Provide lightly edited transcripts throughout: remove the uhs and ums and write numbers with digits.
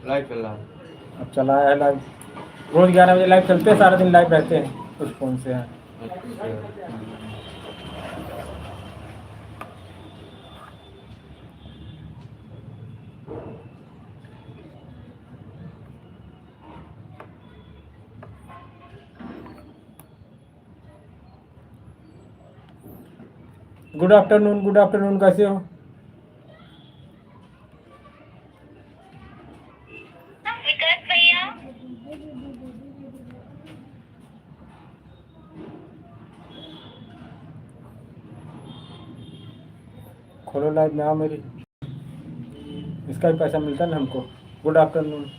Live चल रहा है। अब चला है लाइव। रोज 11 बजे लाइव चलते हैं, सारा दिन लाइव रहते हैं उस फोन से। अच्छा। गुड आफ्टरनून, गुड आफ्टरनून, कैसे हो? विकास भैया। खोलो लाइव में आओ मेरी, इसका भी पैसा मिलता है ना हमको। Good afternoon.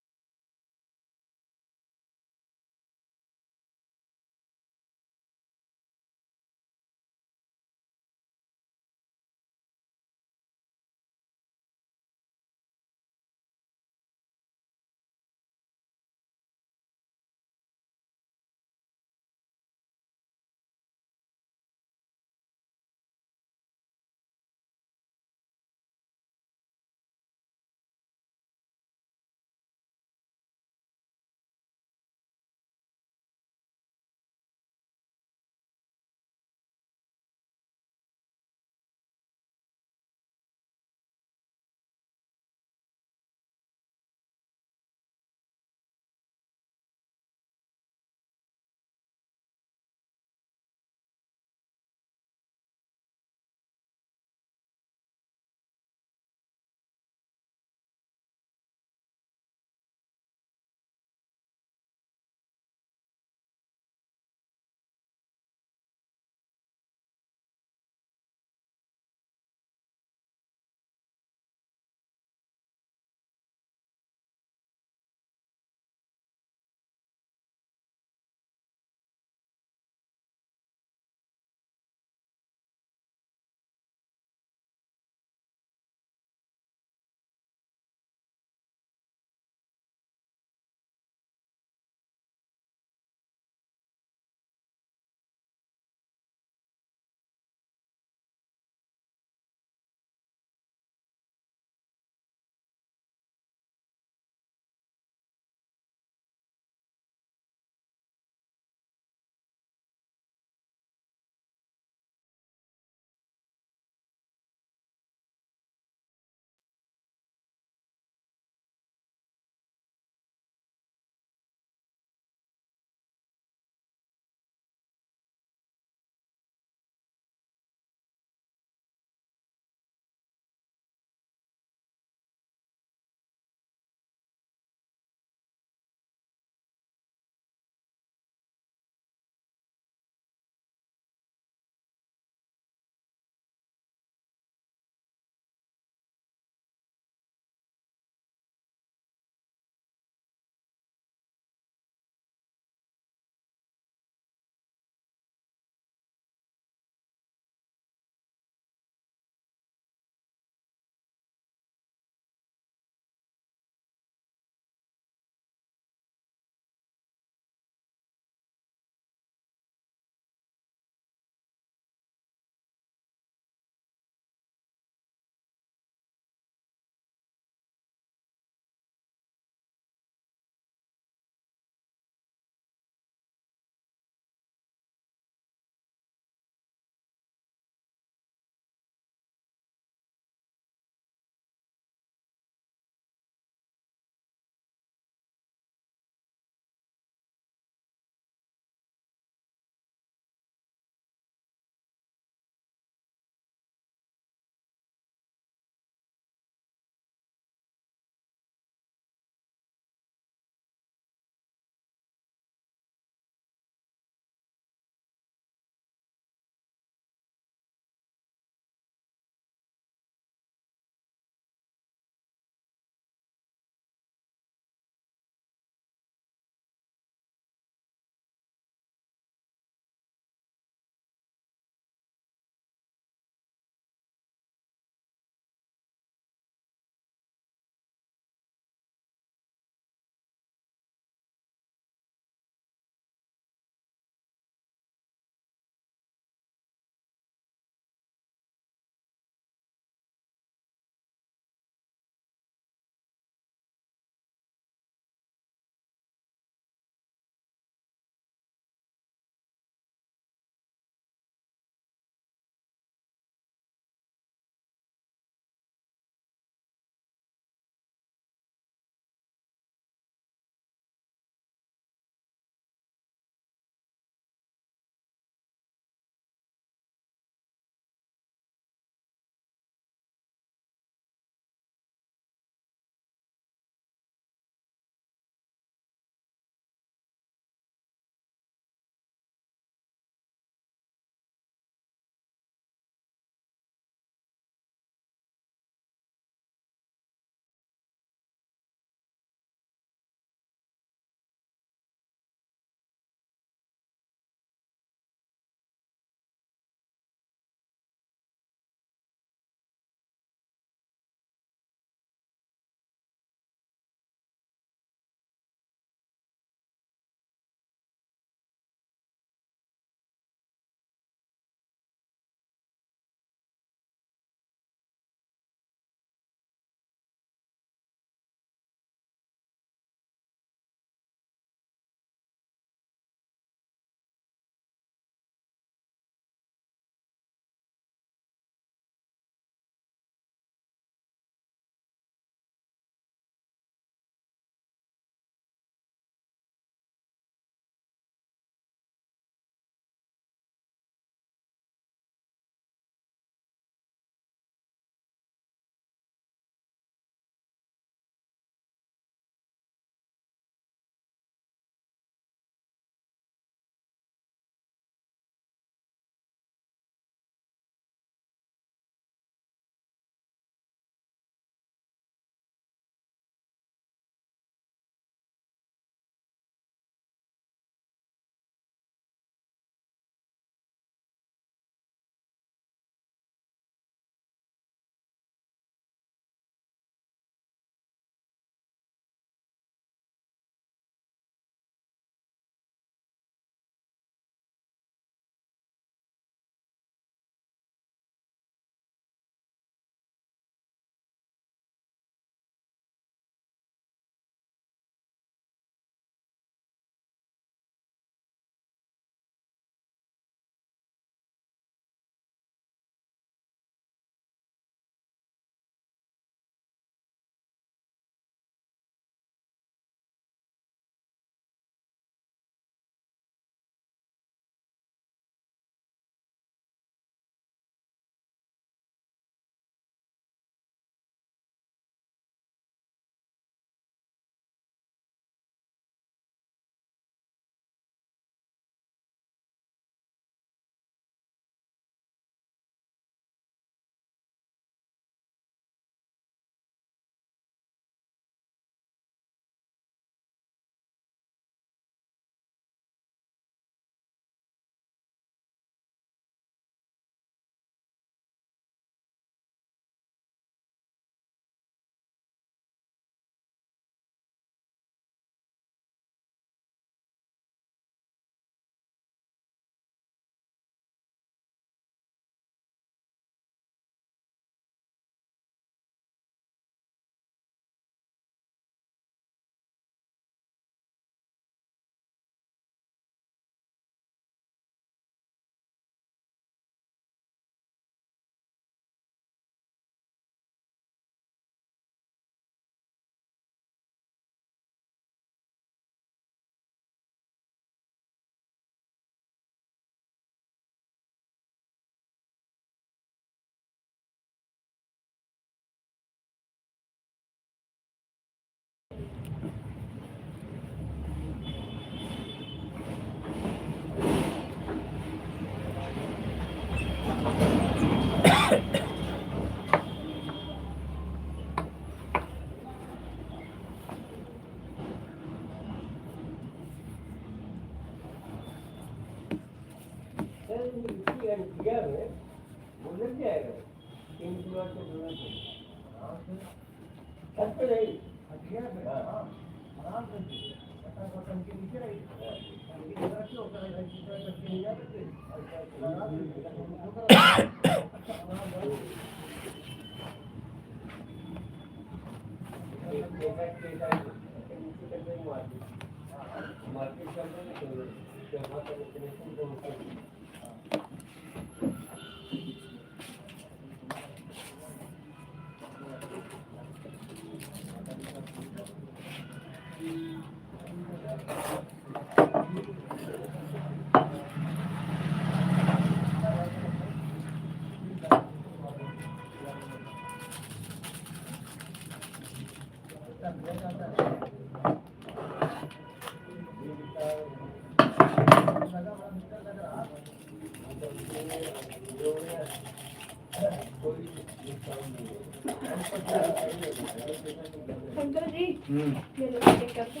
शंकर जी हम्म। ये लो चेक कर दो।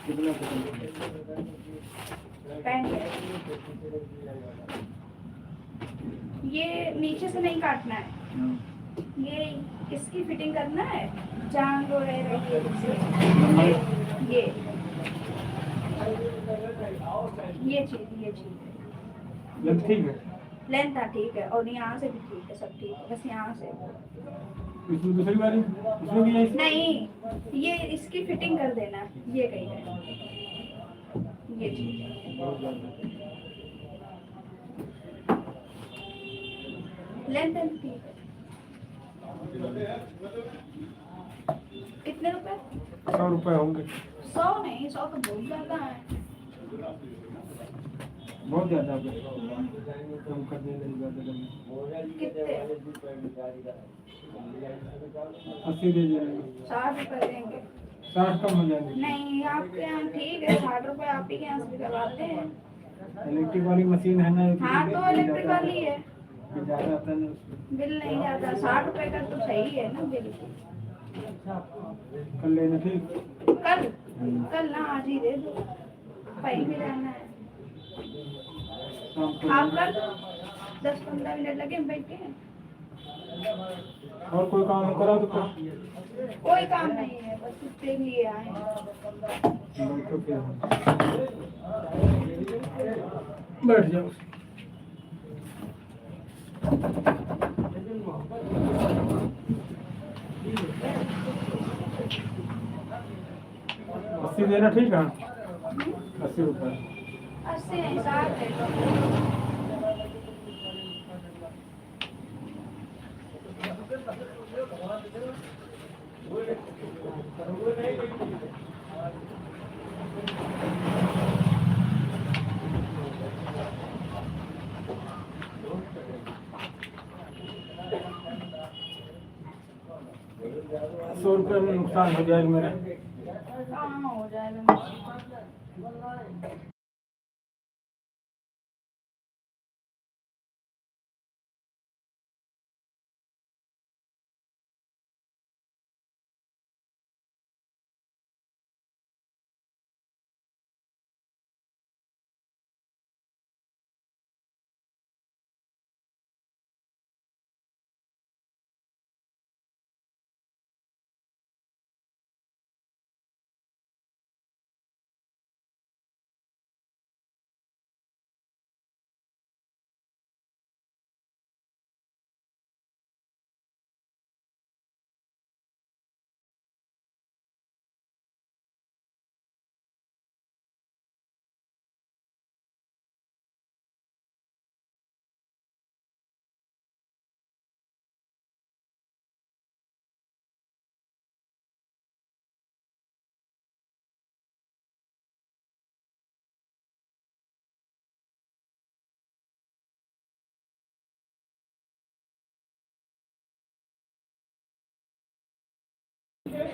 कितना पसंद पैंट है। ये नीचे से नहीं काटना है, ये इसकी फिटिंग करना है, जान जो रह रही है ये चीज लग ठीक है। लेंथ था ठीक है, और यहाँ से भी ठीक है, सब ठीक है, बस यहाँ से इसमें दूसरी बारी इसमें भी यही नहीं, ये इसकी फिटिंग कर देना, ये कही है, ये चीज लेंथ ठीक है। कितने रुपए? 100 रुपए होंगे। 100 नहीं, 100 तो बहुत ज्यादा है। बहुत ज्यादा हो गए। कम कर देंगे ज्यादा करने। कितने? 80 दे जाएंगे। 60 रुपए देंगे। 60 कम हो जाएंगे। नहीं, आपके यहाँ ठीक है, 60 रुपए आप ही के यहाँ से करवाते हैं। इलेक्ट्रिक वाली मशीन है ना। हाँ तो इलेक्ट्रिक वाली है, ज्यादा आता है ना। बिल नहीं जाता। 60 रुपए का तो सही है ना बिल। कर लेना ठीक। कल ना आज ही दे दो, कहीं भी जाना है। शाम को। आप कर दो, 10-15 मिनट लगे हम बैठे हैं। और कोई काम करा तो कोई काम नहीं है, बस इसके लिए आए हैं। बैठ जाओ। अस्सी देना ठीक है। 80 रुपए। 80 नहीं, 60 है तो। 100 रुपये में नुकसान हो जाएगा मेरा। काम हो जाएगा।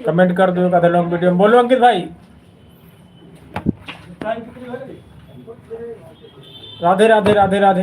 कमेंट कर दो कथा लॉन्ग वीडियो में। बोलो अंकित भाई। राधे राधे राधे राधे।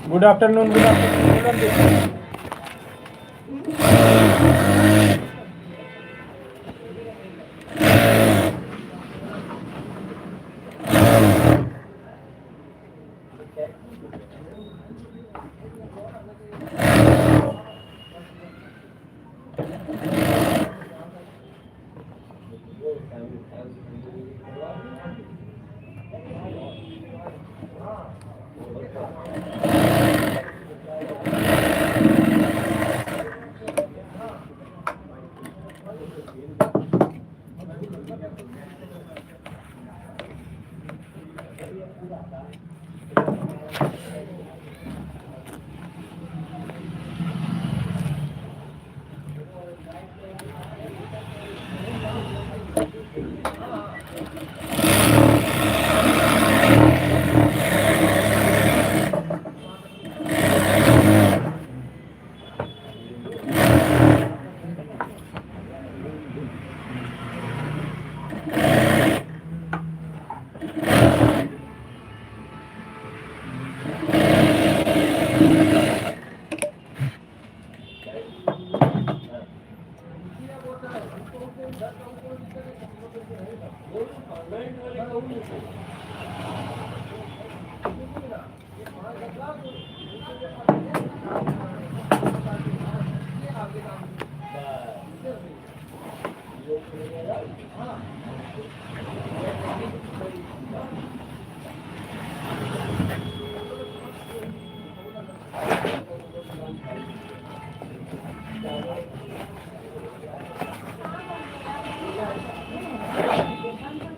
गुड आफ्टरनून बोला दीदी।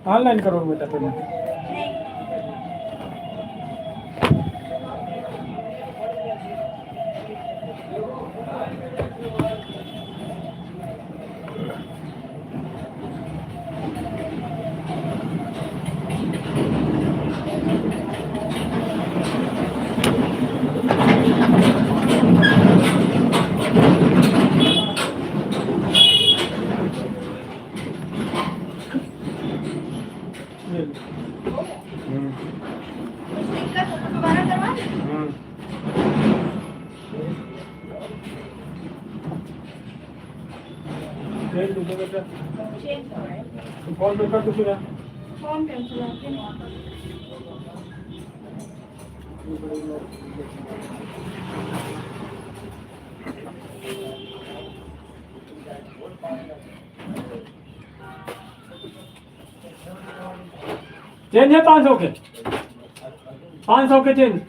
ऑनलाइन करो बेटा पेमेंट। दोबारा करवा फोन पे कर दूसरा फोन कैंसिल आते हैं। चेंज है 500 के 500 के चेंज।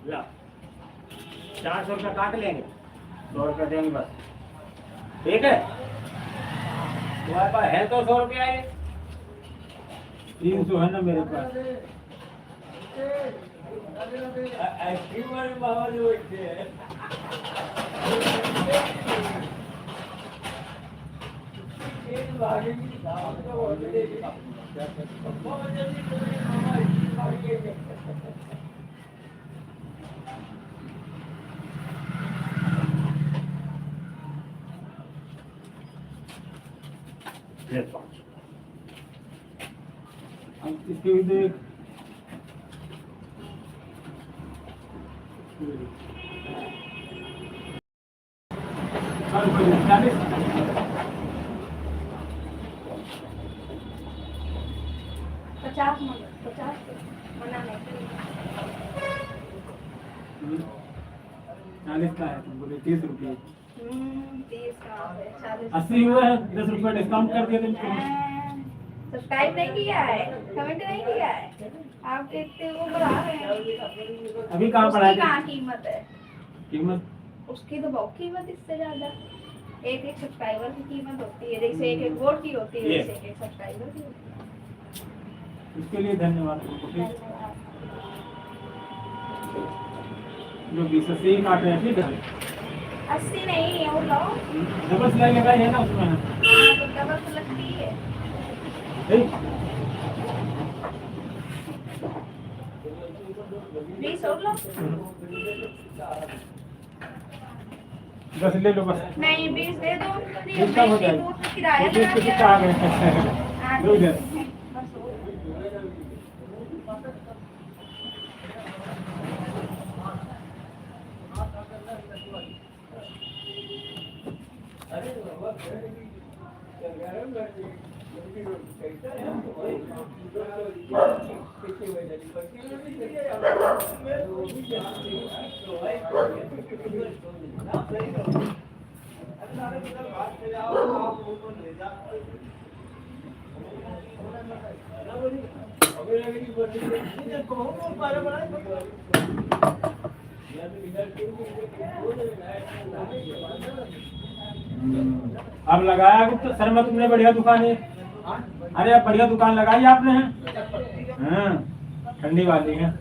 ला 400 रुपया काट लेंगे, 100 रुपया देंगे बस, ठीक है। तुम्हारे पास है तो 100 रुपया है, 300 है ना मेरे पास। आइसक्रीम वाले बाबा जो बैठे हैं। अब इसके भी देख पचास मना नहीं 40 का है, तुम बोले 30 रुपये। 30 का है, 40 80 हुआ है, 10 रुपये डिस्काउंट कर दिया तुमको। सब्सक्राइब नहीं किया है, कमेंट नहीं किया है, आप देखते वो बढ़ा रहे हैं। अभी कहाँ उसकी पड़ा कहाँ है कीमत है? कीमत? उसकी तो बहुत कीमत इससे ज्यादा। एक एक सब्सक्राइबर की कीमत होती है, जैसे एक एक वोट की होती है, वैसे एक एक सब्सक्राइबर की होती है। उसके लिए धन्यवाद तुमको। ठीक, धन्यवाद। जो 20 काट रहे हैं, ठीक है। 80 नहीं और लो। डबल सिलाई लगाई है ना उसमें। हाँ तो डबल तो लगती है। ठीक, 20 और लो। बस ले लो बस। नहीं 20 दे दो। कितना हो जाएगा? दूध का किराया 20 लगा किसी दिया। का आ गए। हाँ, दो इधर। बस हो अब लगाया तो शर्मा तुमने बढ़िया दुकान है। अरे अब बढ़िया दुकान लगाई आपने है। हाँ ठंडी वाली है।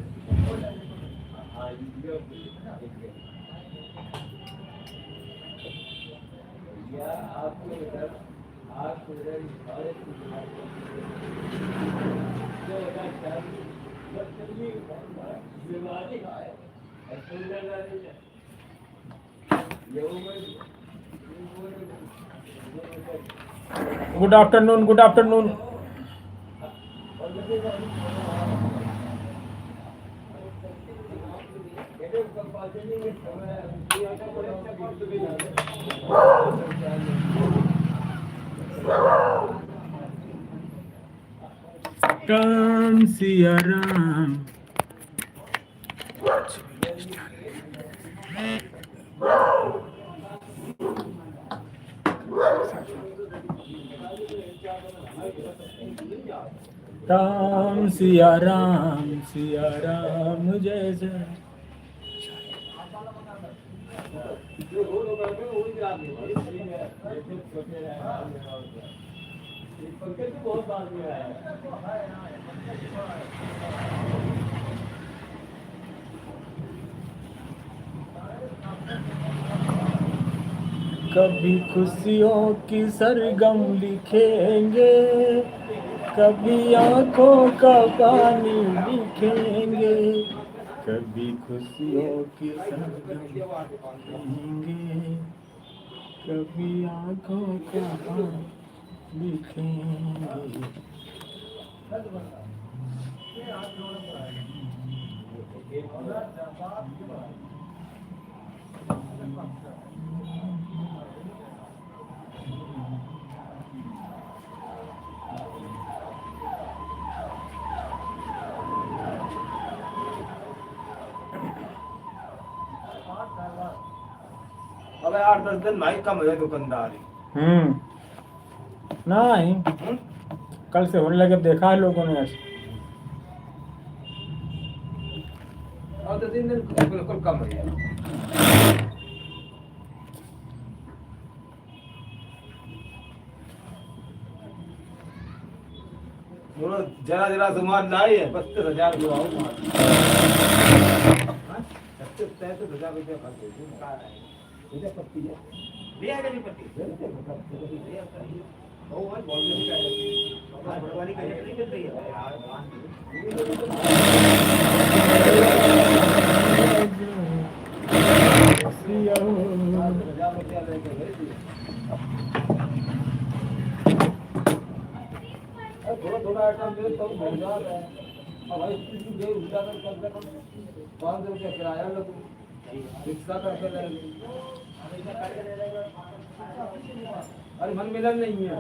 Good afternoon, good afternoon. Ram Siya Ram. Ram Siya Ram, Siya Ram जय जय। कभी खुशियों की सरगम लिखेंगे, कभी आंखों का पानी लिखेंगे, कभी खुशियों की सरगम लिखेंगे, कभी आंखों का पानी लिखेंगे। अबे 8-10 दिन भाई कम है दुकानदारी। नहीं कल से होने लगे, देखा है लोगों ने ऐसे। और तो 3 दिन बिल्कुल कम है। बोलो जरा जरा सामान लाई है 32,000 की आओ मार। 33,000 रुपये खर्च हो गया। इधर पत्ती है। दिया कभी पत्ती। ओ भाई बोल दे क्या है। भगवानी का नहीं कर रही है यार। थोड़ा थोड़ा आइटम दे तो महंगा है। अब भाई इसकी दे उल्टा कर कम से कम 500 रुपया किराया लो तुम, रिक्शा करके ले लो। अरे मन मिलन नहीं है।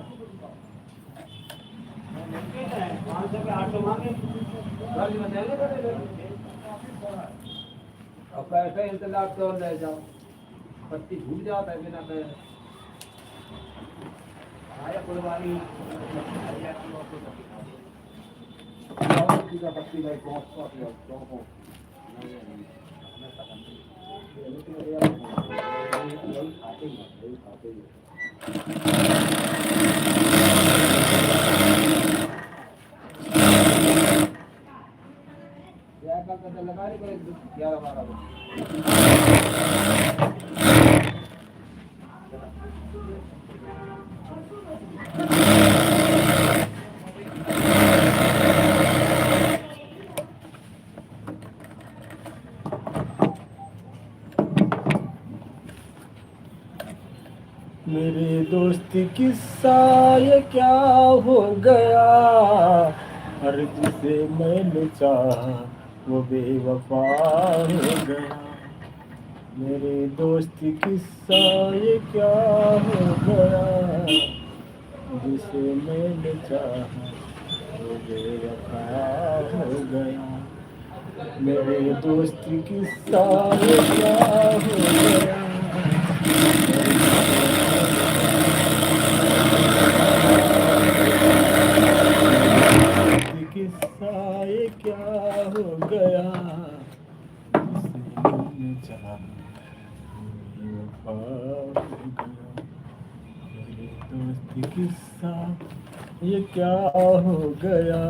500 के 800 मांगे गाड़ी में देने पड़ेगा। अब पैसे इंतजार तो ले जाओ, पत्ती भूल जाता है बिना पैसे। आया कुर्बानी पत्ती भाई लगा रही 11-12 दोस्ती किस्सा ये क्या हो गया, हर जिसे मैंने चाहा वो बेवफा हो गया। मेरे दोस्ती किस्सा ये क्या हो गया, जिसे मैंने चाहा वो बेवफा हो गया। मेरे दोस्ती किस्सा ये क्या हो गया। किस्सा ये क्या हो गया, जिसे मैंने चाहा बेवफा हो गया। मेरे दोस्ती किस्सा ये क्या हो गया।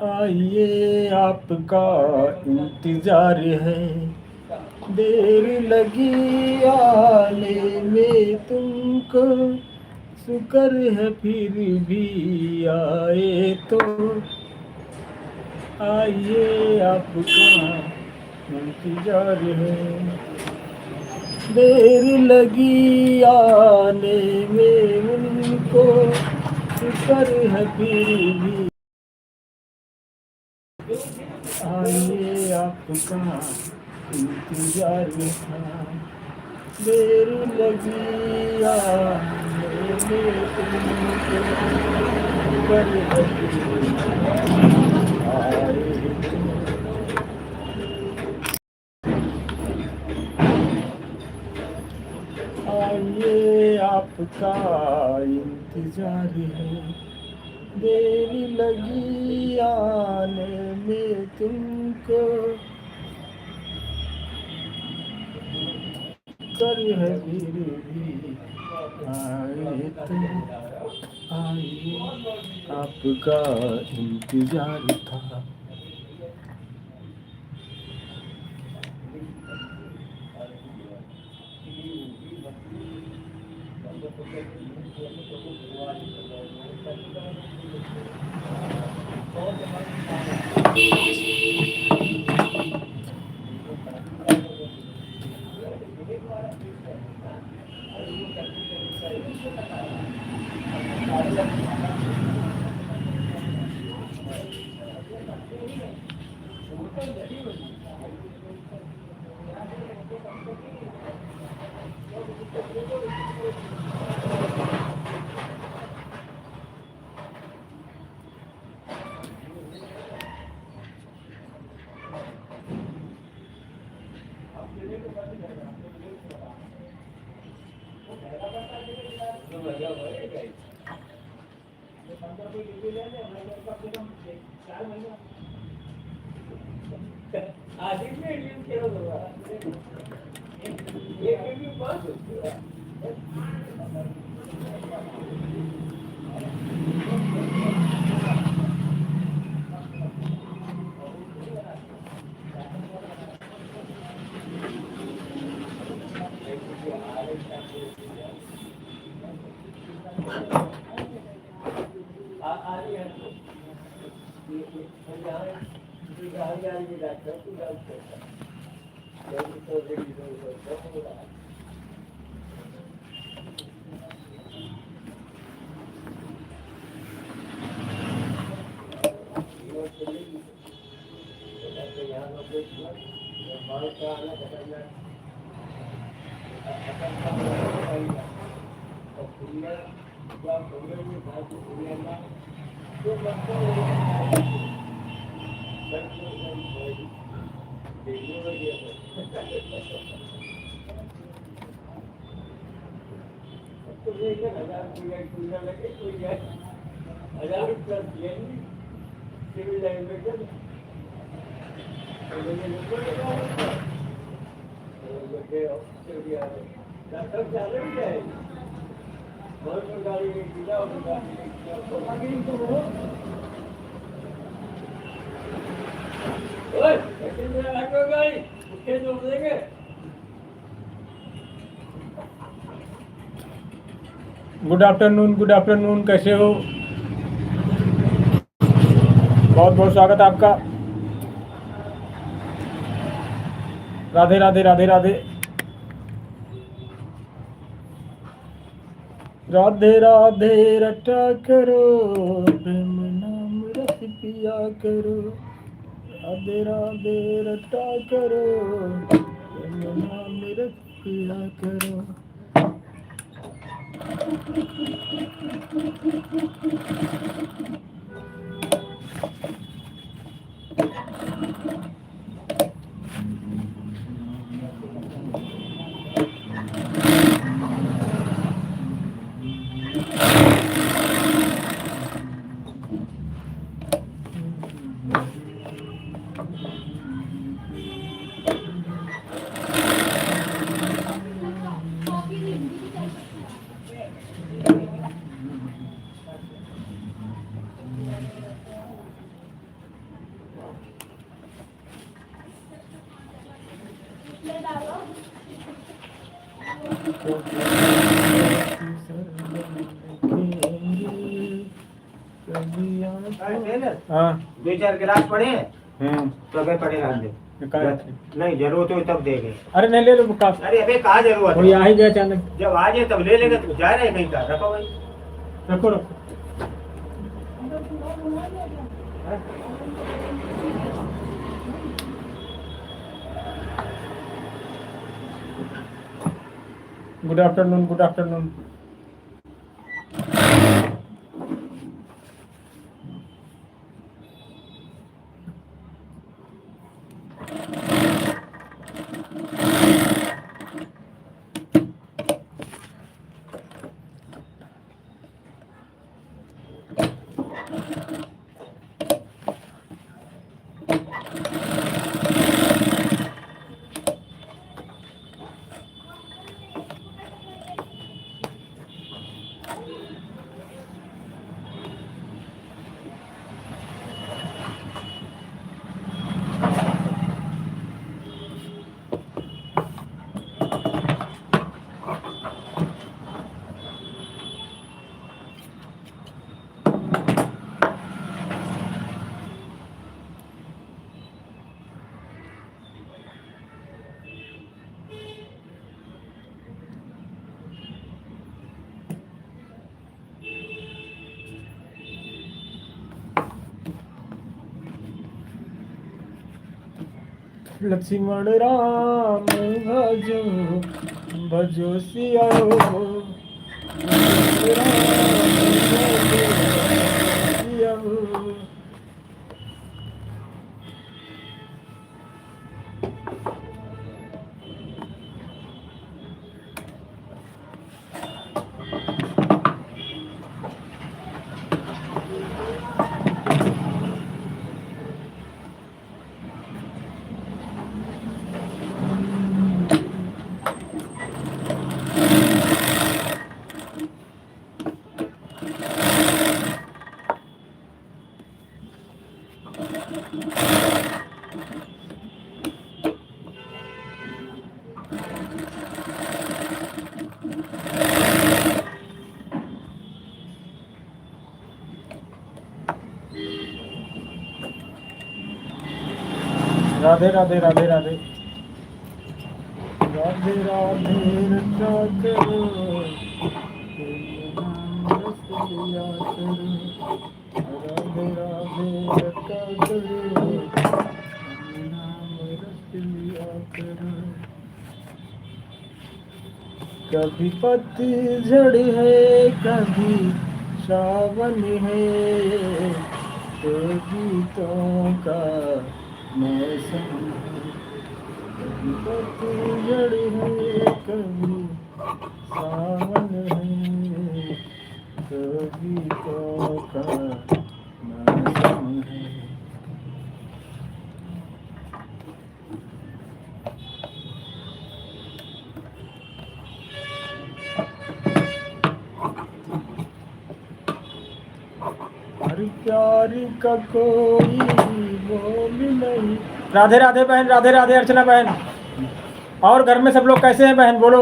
आइए आपका इंतजार है, देर लगी आने में तुमको, शुक्र है फिर भी आए तो। आइए आपका इंतजार है, देर लगी आने में उनको, शुक्र है फिर भी आइए आपका इंतजार था, देर लगी आने में तुमको, शुक्र है फिर भी आए। आइए आपका इंतजार है, देर लगी आने में तुमको, कर है फिर भी आए तो। आइए आपका इंतजार था। गुड आफ्टरनून, कैसे हो? बहुत बहुत स्वागत आपका। राधे राधे राधे राधे। राधे राधे रटा करो, प्रेम नाम रस पिया करो। राधे राधे रटा करो, प्रेम नाम रस पिया करो। हाँ 2-4 गिलास पड़े हैं तो अबे पड़े रहने दे। नहीं जरूरत हो तब देंगे। अरे नहीं ले लो काफी। अरे अबे कहाँ जरूरत कोई है? आ ही गया अचानक। जब आ जाए तब ले लेंगे। तो जा रहे हैं कहीं का? रखो भाई। रखो रखो। Good afternoon, good afternoon. Lakshman Ram भजो भजो सिया हो। लक्ष्मण राम भजो सिया हो। राधे राधे राधे राधे राधे राधे रचा करो, राधे राधे रचा करो, नाम रस लिया करो। कभी पतझड़ है कभी सावन है, तो गीतों का मौसम है। कभी पतझड़ है कभी सावन है, तो गीतों का मौसम है। प्यार का कोई मोल नहीं। राधे राधे बहन, राधे राधे अर्चना बहन। और घर में सब लोग कैसे हैं बहन, बोलो।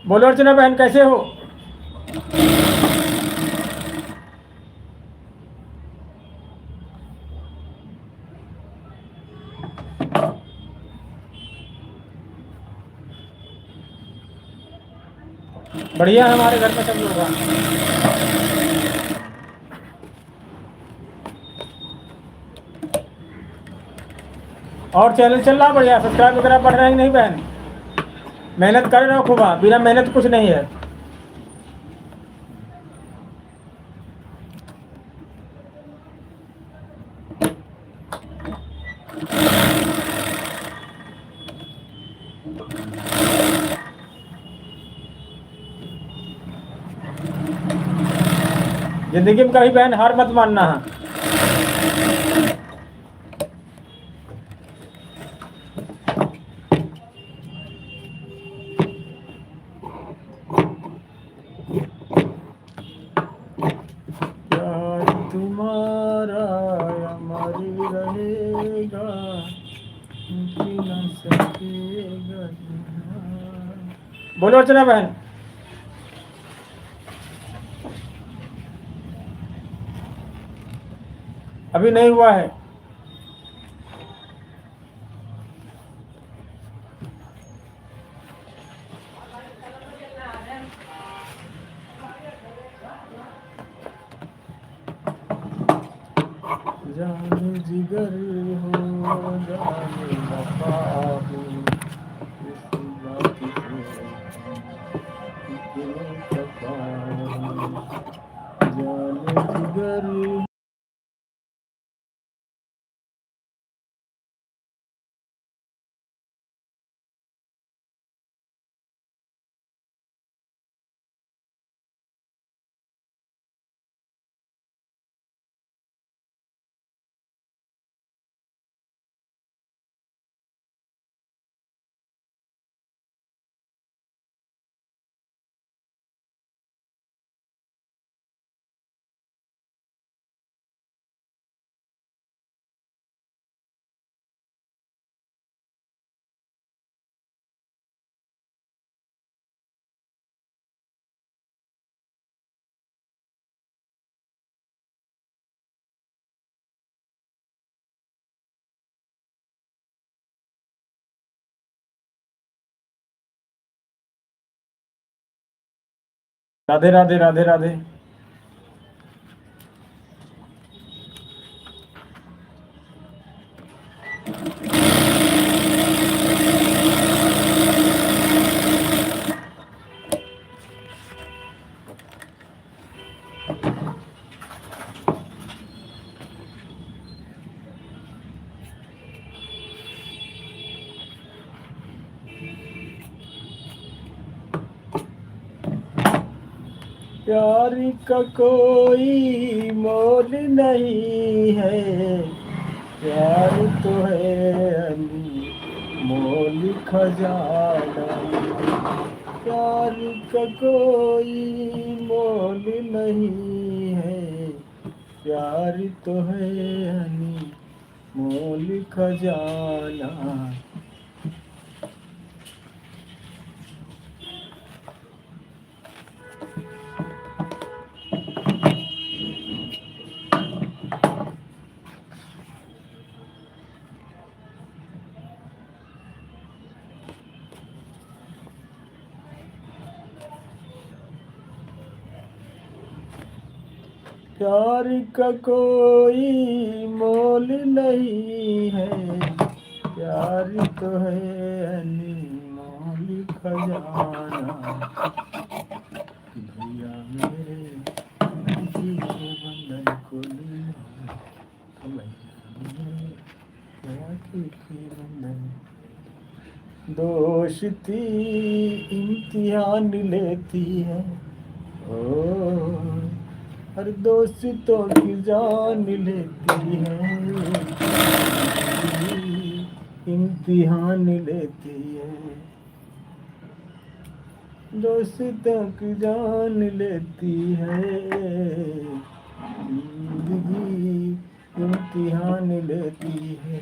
बोलो अर्चना बहन कैसे हो। बढ़िया है हमारे घर में सब लोग हैं। और चैनल चल रहा बढ़िया, सब्सक्राइब वगैरह बढ़ रहे हैं कि नहीं बहन? मेहनत कर रहे हो खूब, बिना मेहनत कुछ नहीं है। जिंदगी में कभी बहन हार मत मानना है। प्यार तुम्हारा अमर रहेगा, मिट न सकेगा। बोलो अर्चना बहन। अभी नहीं हुआ है। जाने जिगर हो जाने वफा हो, इस बात से कितने खफा हो। जाने जिगर राधे राधे राधे राधे। प्यार का कोई मोल नहीं है, प्यार तो है अनमोल खजाना। प्यार का कोई मोल नहीं है, प्यार तो है अनमोल खजाना। प्यार का कोई मोल नहीं है, प्यार तो है अनमोल खजाना। भैया मेरे राखी के बंधन को ले, भैया मेरे राखी के बंधन। दोस्ती इम्तिहान लेती है, ओ हर दोस्तों की जान लेती है, इम्तिहान लेती है। दोस्तों की जान लेती है, जिंदगी इम्तिहान लेती है।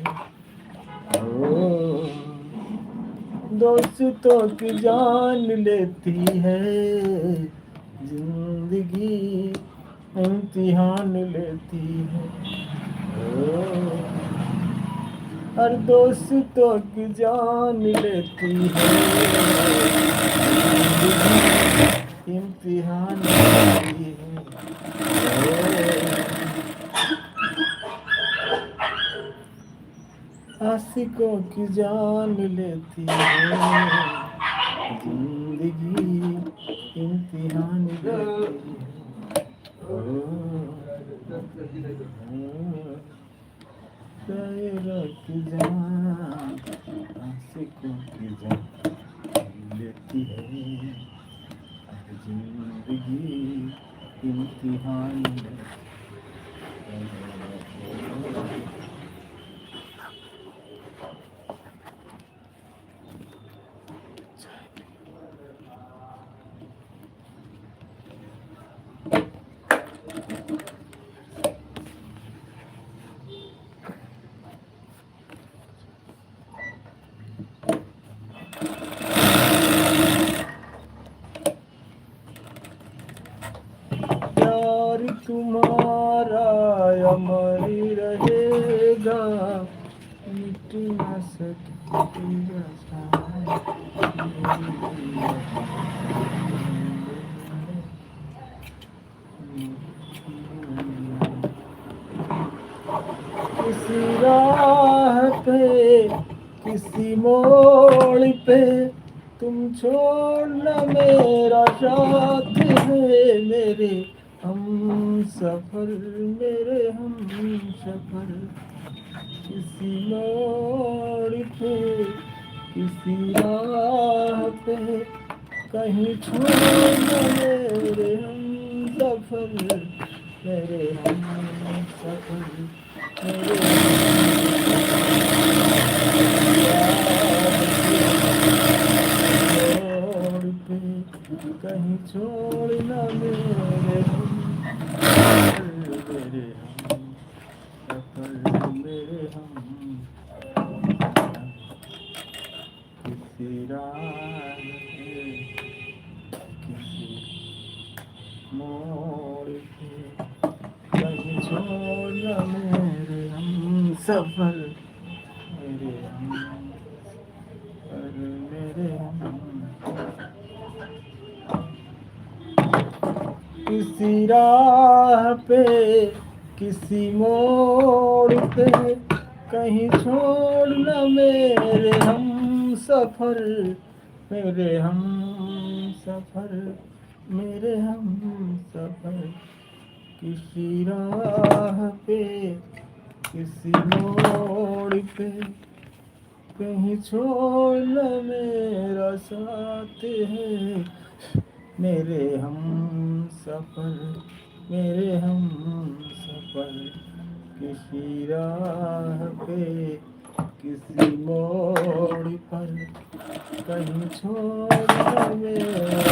ओ दोस्तों की जान लेती है, जिंदगी इम्तिहान लेती है। हर दोस्तों की जान लेती है, इम्तिहान लेती है। आशिकों की जान लेती है जिंदगी, इम्तिहान लेती है। शायरों की जान, आशिकों की जान लेती है जिंदगी, इम्तिहान लेती है। प्यार तुम्हारा अमर रहेगा, मिट न सकेगा किसी राह पे, किसी मोड़ पे तुम छोड़ना मेरा साथ है, मेरे हम सफर, मेरे हम सफर। किसी मोड़ पे, किसी राह पे कहीं छोड़ना मेरे हम सफर, मेरे हम सफर, कहीं छोड़ना मेरे हम, मेरे हम सफर, मेरे हम किसी राह पे, किसी मोड़ पे कहीं छोड़ना मेरे हम सफर, मेरे हम सफर, मेरे हम। किसी राह पे, किसी मोड़ पे कहीं छोड़ना मेरे हम सफर, मेरे हम सफर, मेरे हम सफर। किसी राह पे, किसी मोड़ पे कहीं छोड़ना मेरा साथ है, मेरे हम सफर, मेरे हम सफर। किसी राह पे, किसी मोड़ पर कहीं छोड़ना मेरा,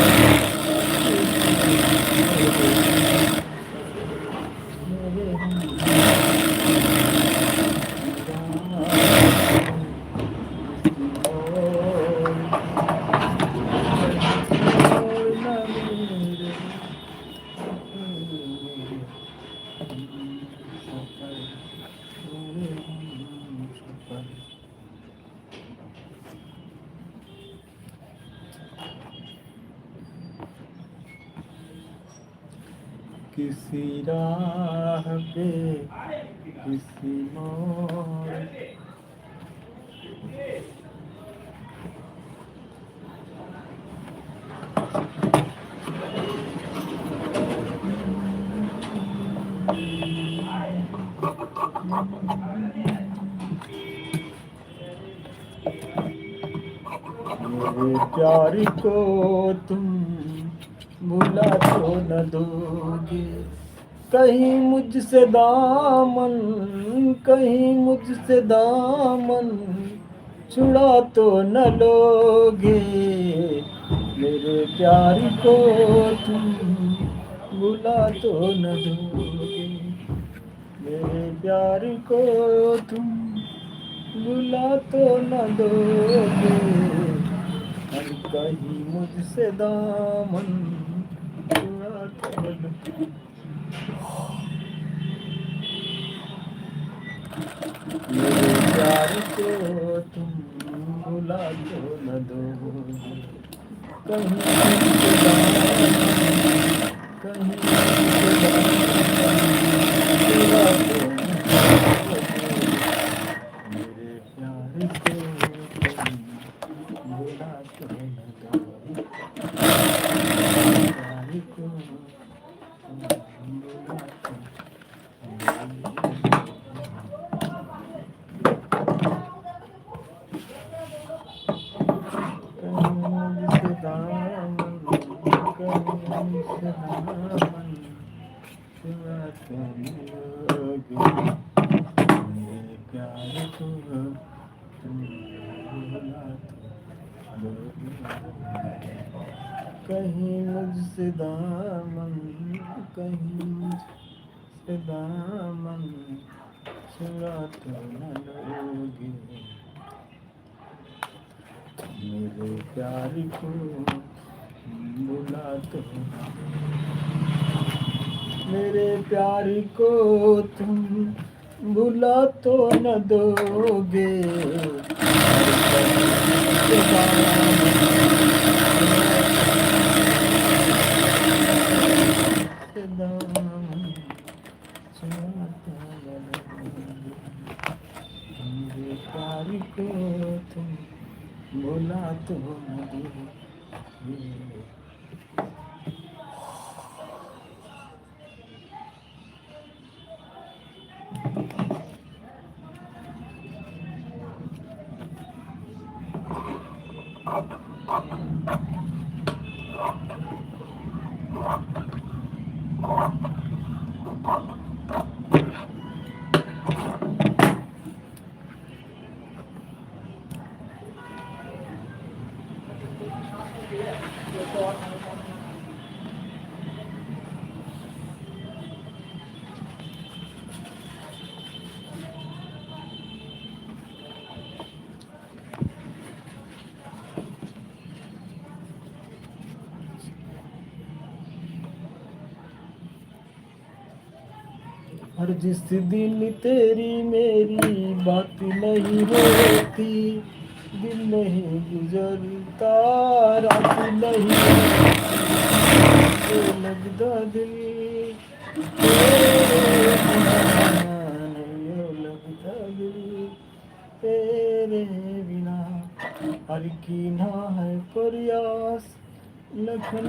मेरे हम किसी राह पे, किसी मोड़ मेरे प्यार को तुम भुला तो न दोगे, कहीं मुझसे दामन, कहीं मुझसे दामन छुड़ा तो न लोगे। मेरे प्यार को तुम भुला तो न दोगे, मेरे प्यार को तुम भुला तो न दोगे। और कहीं मुझसे दामन छुड़ा तो न दोगे। मेरे प्यार को तुम भुला तो न दोगे, कहीं मुझसे दामन कहीं मेरे प्यार को भुला तो न दोगे, प्यार को भुला तो मुझसे दामन कहीं से दामन चुरा तो न लोगे, मेरे प्यार को तुम भुला तो दोगे, कहीं मुझसे दामन कहीं मुझसे दामन चुरा तो न लोगे, मेरे प्यार को भुला तो मेरे प्यार को तुम भुला तो न दोगे, मेरे प्यार को तुम भुला तो न दोगे। और जिस दिन तेरी मेरी बात नहीं होती, दिन नहीं गुजरता, रात नहीं लगता दिल तेरे बिना, नहीं लगता दिल तेरे बिना, हर कीना है प्रयास लखन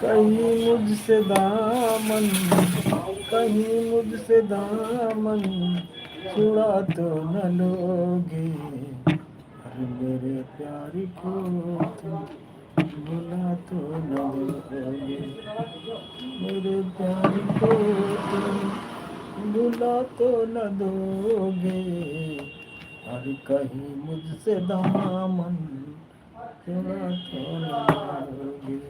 कहीं मुझसे दामन कहीं मुझसे दामन छुड़ा तो न लोगे, अरे मेरे प्यार को तुम भुला तो न दोगे, मेरे प्यार को तुम भुला तो न दोगे, अरे कहीं मुझसे दामन छुड़ा तो न दोगे,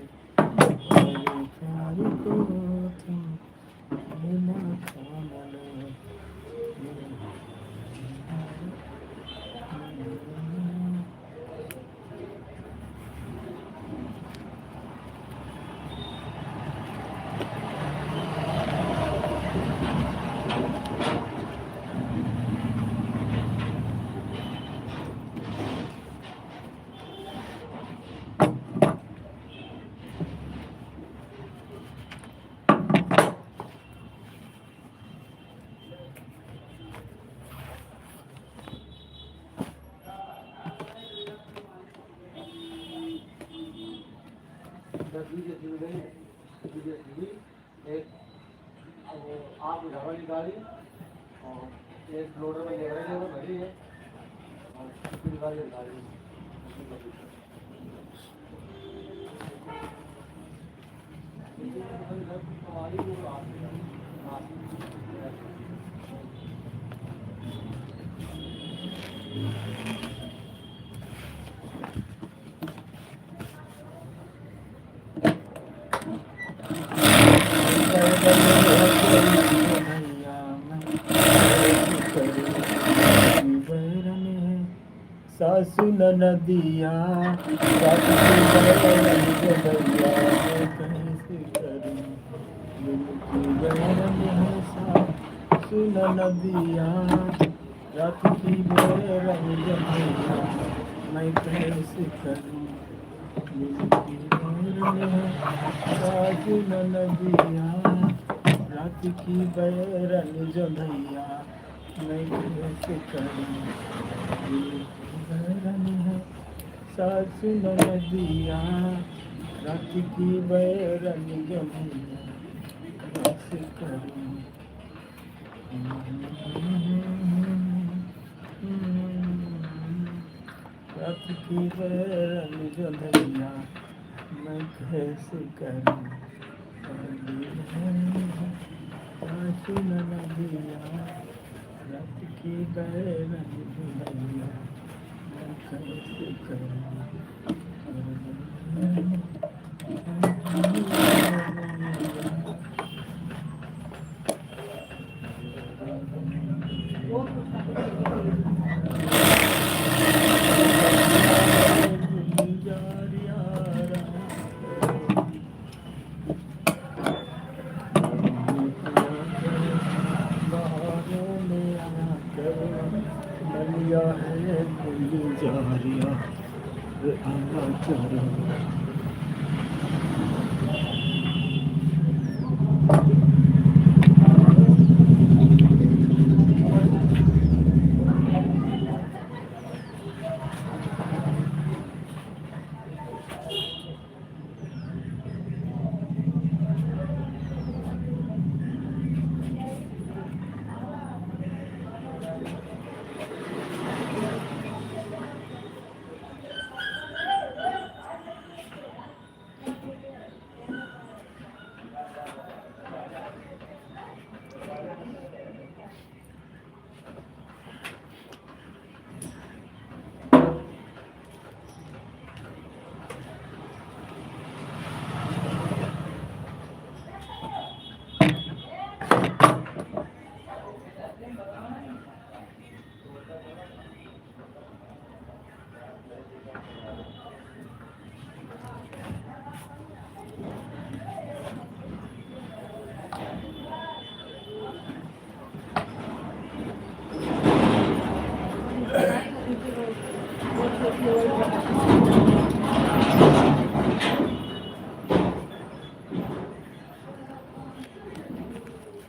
मेरे प्यार को तुम भुला तो न दोगे। बीजे सिल गई, बीजे सिली, एक आप ढाबा निकाली और एक लोडर में ले रहे थे वो भरी है और फिर गाड़ी गाड़ी सासु नदिया सासु नदिया रात की बेरंग जमैया मैं कैसे करूं सासु नदिया रात की बेरंग जमैया मैं कैसे करूं सासु नदिया रात की बैरन जमैया कैसे करूं रात की बैरन जमैया मैं कैसे करूं सासु नदिया रात की बैरन जमैया कैसे करूं है गुलजारिया आना चरा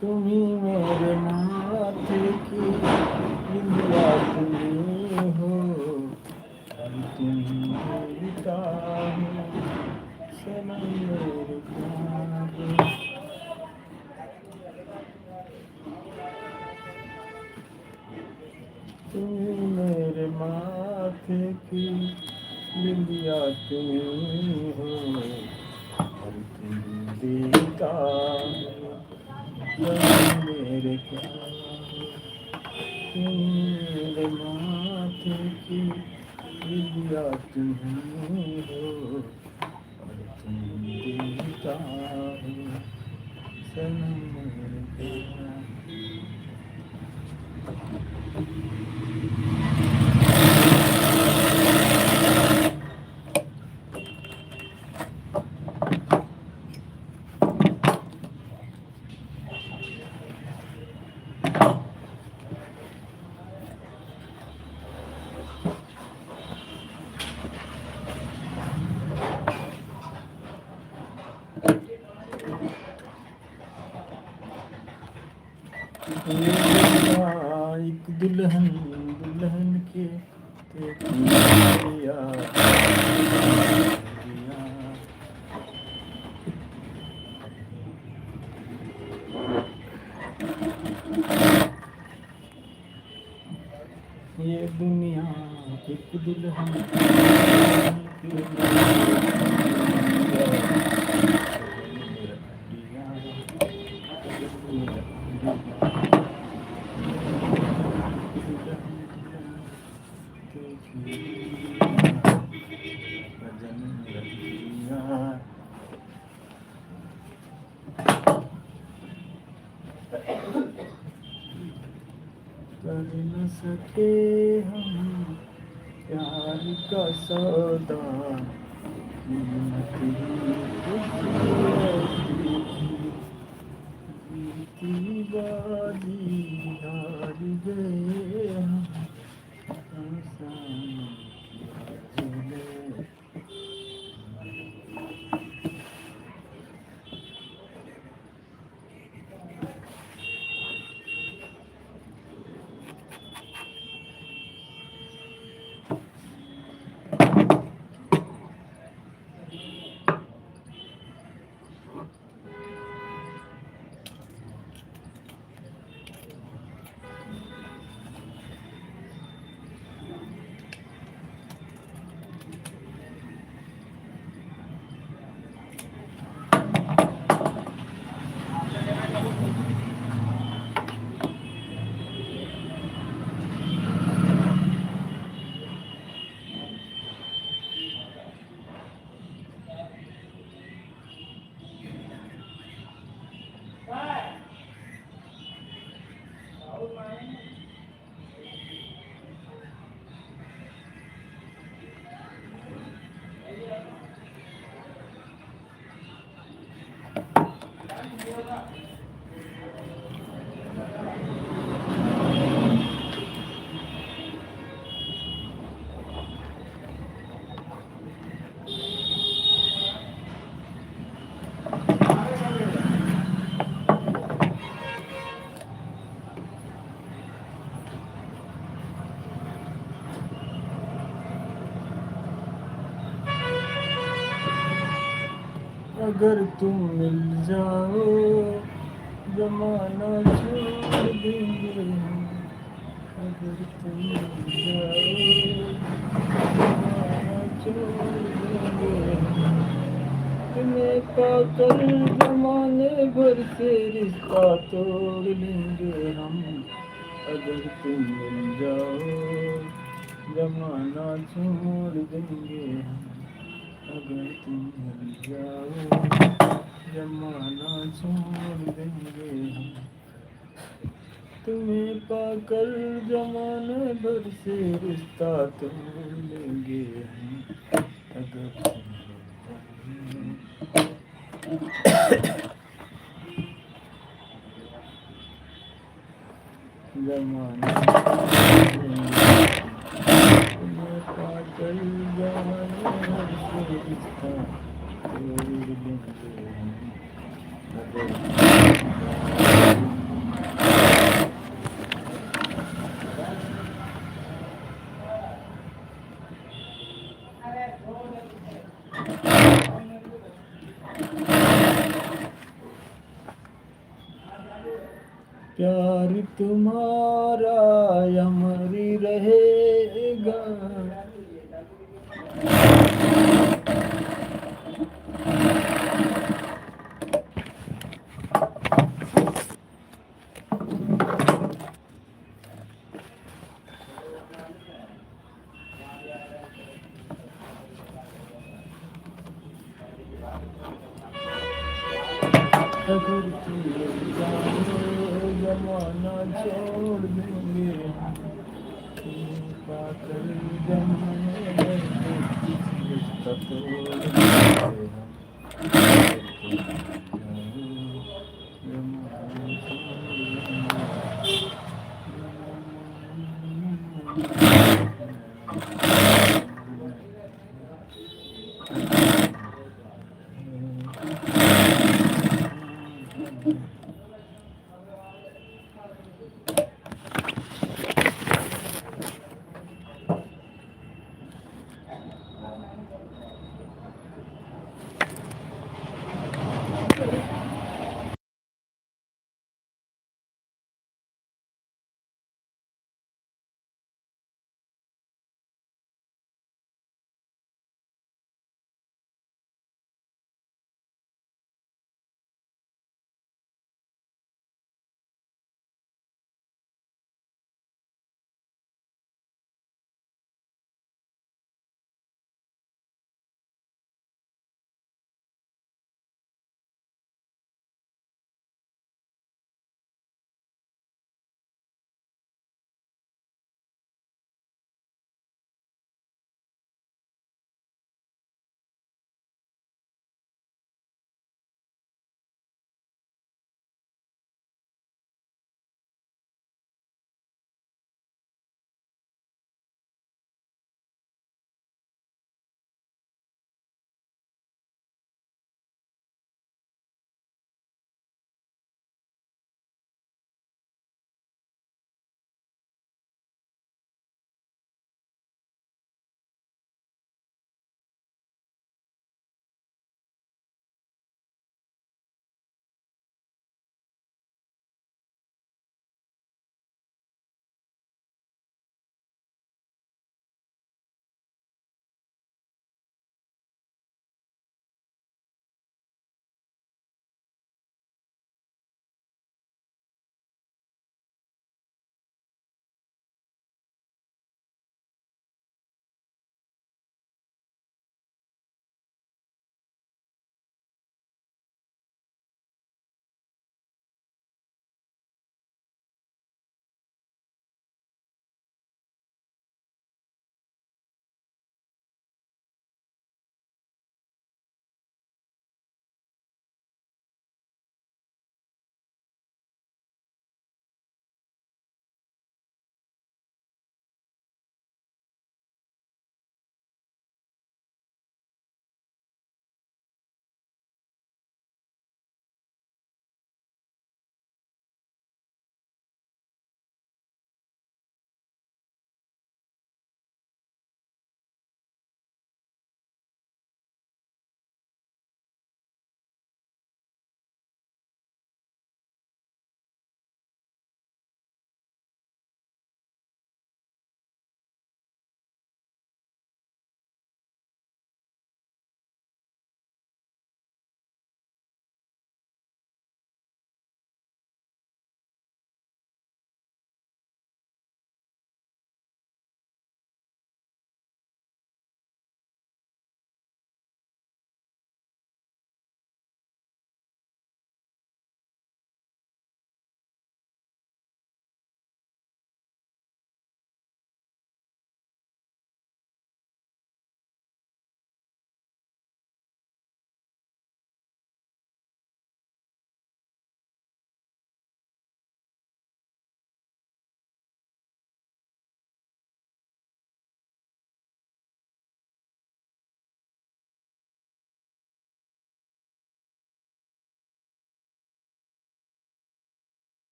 तुम्ही मेरे माथे की बिंदिया तुम हो तुम देवता हो सनम मेरे प्यार तुम्ही मेरे माथे की बिंदिया तुम हो तुम देवता हो मेरे मेरे माथे की विद्या तुम हो और तुम देता हो सनम मेरे प्यार एक दुल्हन दुल्हन के दिया ये दुनिया एक दुल्हन कर न सके हम प्यार का सौदा, कीमत ही की बाजी हार गए हम, इंसान चले। अगर तुम मिल जाओ जमाना छोड़ देंगे हम, अगर तुम मिल जाओ जमाना छोड़ देंगे हम, तुम्हें पाकर जमाने भर से रिश्ता तोड़ लेंगे हम, अगर तुम मिल जाओ जमाना छोड़ देंगे हम, अगर तुम मिल जाओ जमाना छोड़ देंगे हम, तुम्हें पाकर जमाने भर से रिश्ता तोड़ लेंगे हम, अगर तुम मिल जाओ जमाना तुम्हें पाकर जमाने भर से रिश्ता तोड़ लेंगे हम, अगर प्यार तुम्हारा अमर रहेगा, अगर तुम मिल जाओ जमाना छोड़ देंगे हम, तुम्हें पाकर जमाने भर से रिश्ता तोड़ देंगे हम,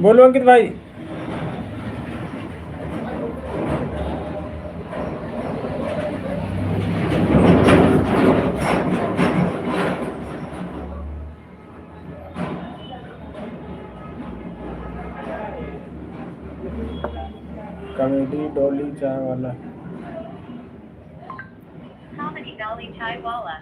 बोलो अंकित भाई। कॉमेडी डॉली चाय वाला। Comedy Dolly Chai Walla.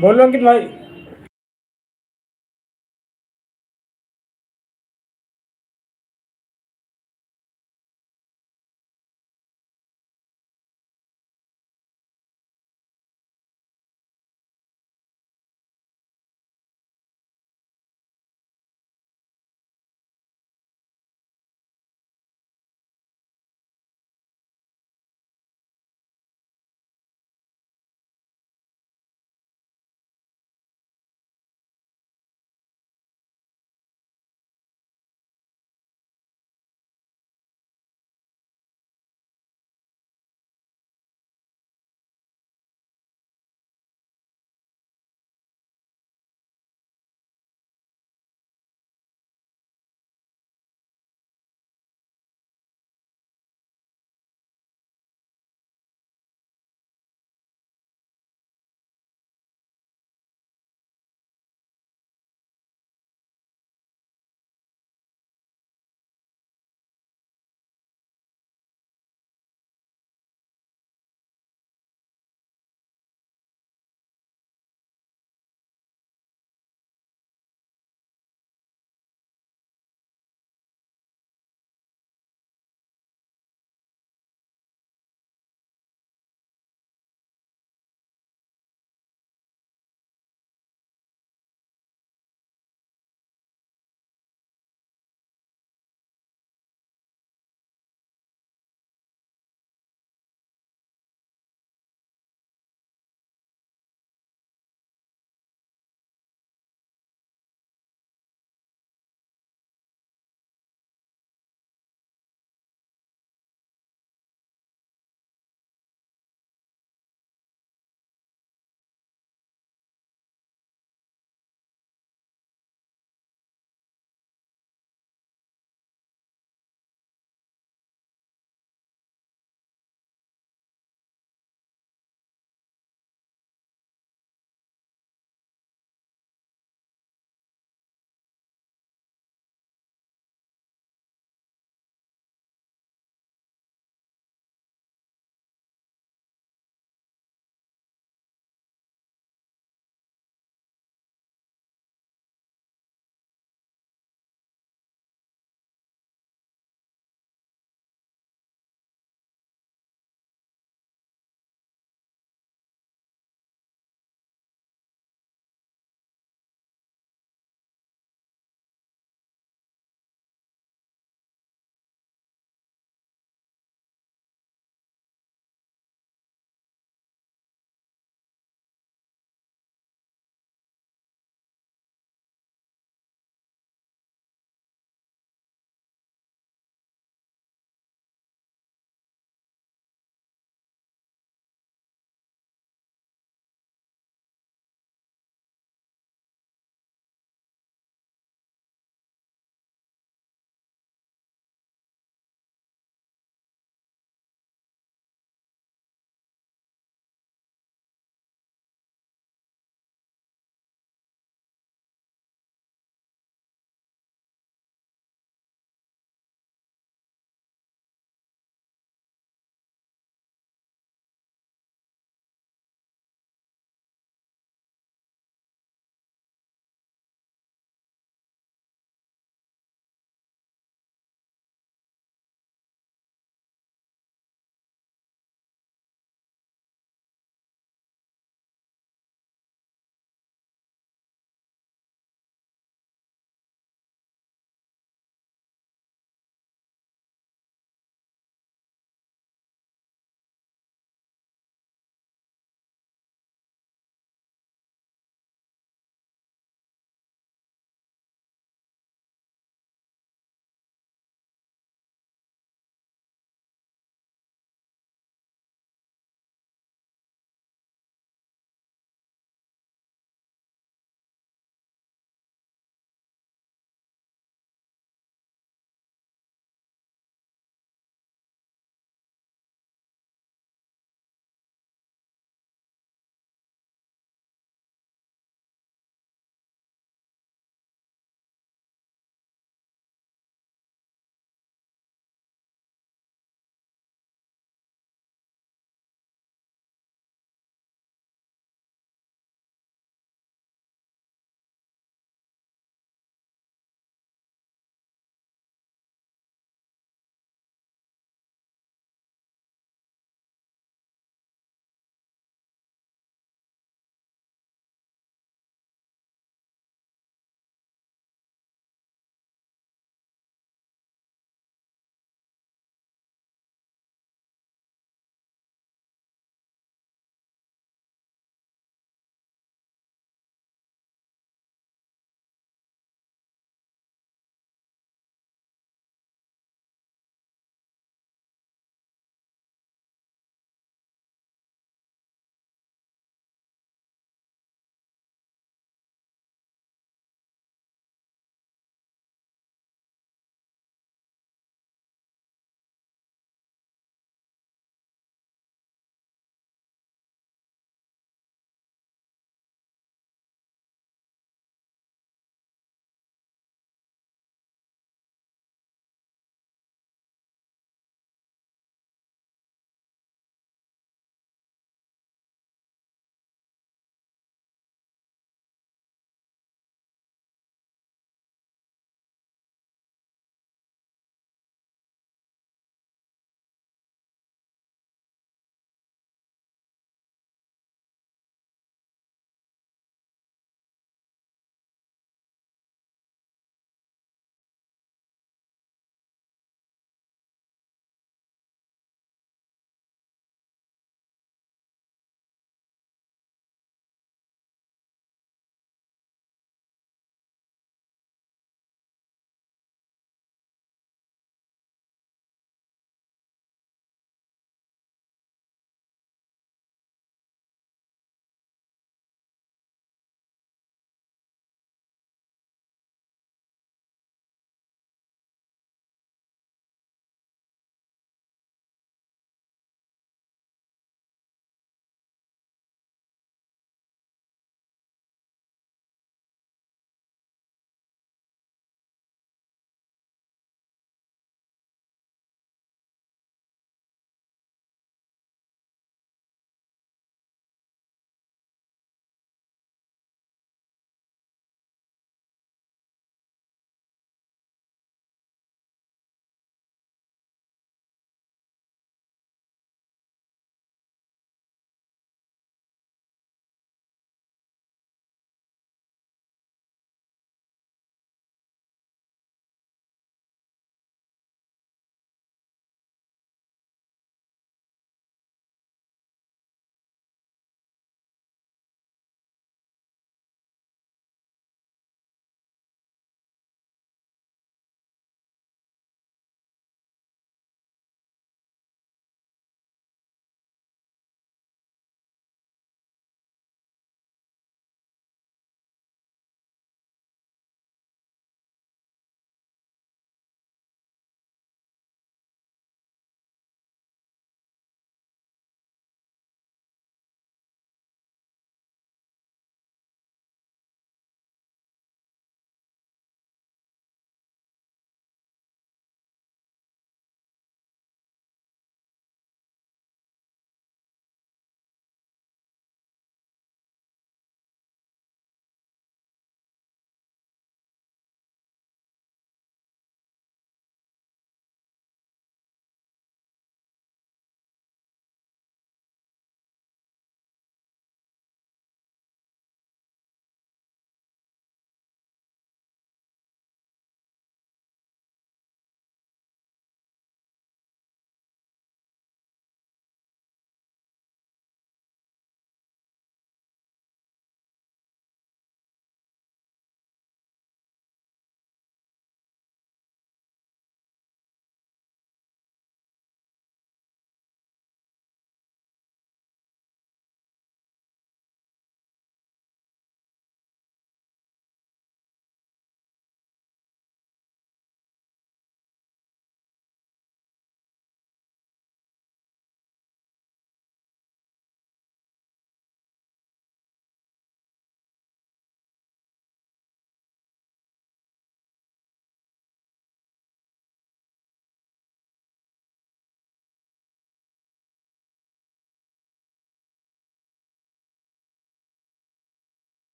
बोलो अंकित भाई।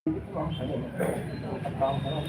काम करो।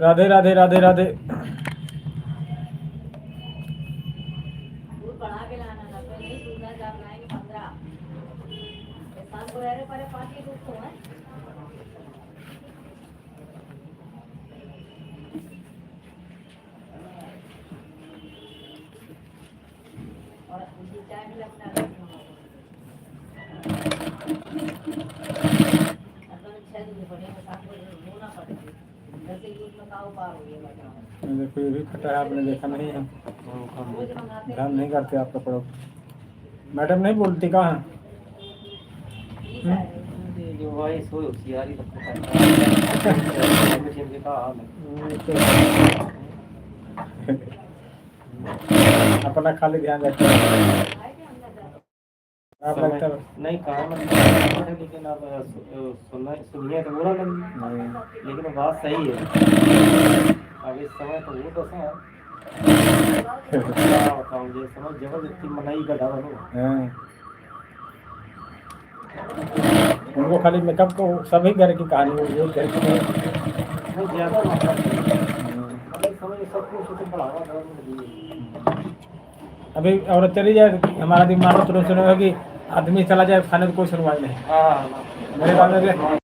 राधे राधे राधे राधे। दूध बढ़ा के लाना, 90 नहीं, दूध ना आप लाएंगे 15। शाम को रह रहे पहले 5 ही दूध को है। और उनकी चाय भी लगता है। तो 6 दूध पड़ेगा, शाम को रोना पड़ेगा। जैसे दूध में काऊ पार हो गया बताओ। देखो ये भी खटा है, आपने देखा नहीं है, रोज मंगाते ध्यान नहीं करते आप कपड़ों को। मैडम नहीं बोलती कहाँ हैं? जो भाई सो होशियारी सबको करता है। मशीन के का हाल है। अपना खाली ध्यान रखते हैं। आप लगता है नहीं काम है, लेकिन अब सुनिए तो बुरा लगे, लेकिन बात सही है। अब इस समय तो वो दशा है, क्या बताऊं, ये समझ जबरदस्ती मनाई का ढाबा नहीं। हाँ। उनको खाली मेकअप को सभी घर की कहानी हो, वो घर की नहीं। नहीं ज़्यादा मात्रा में। अब इस समय सब कुछ तो बढ़ावा दे। अभी औरत चली जाए, हमारा दिमाग तुरंत सुनेगा कि आदमी चला जाए खाने तो कोई सुनवाई नहीं। हाँ मेरे गाँव में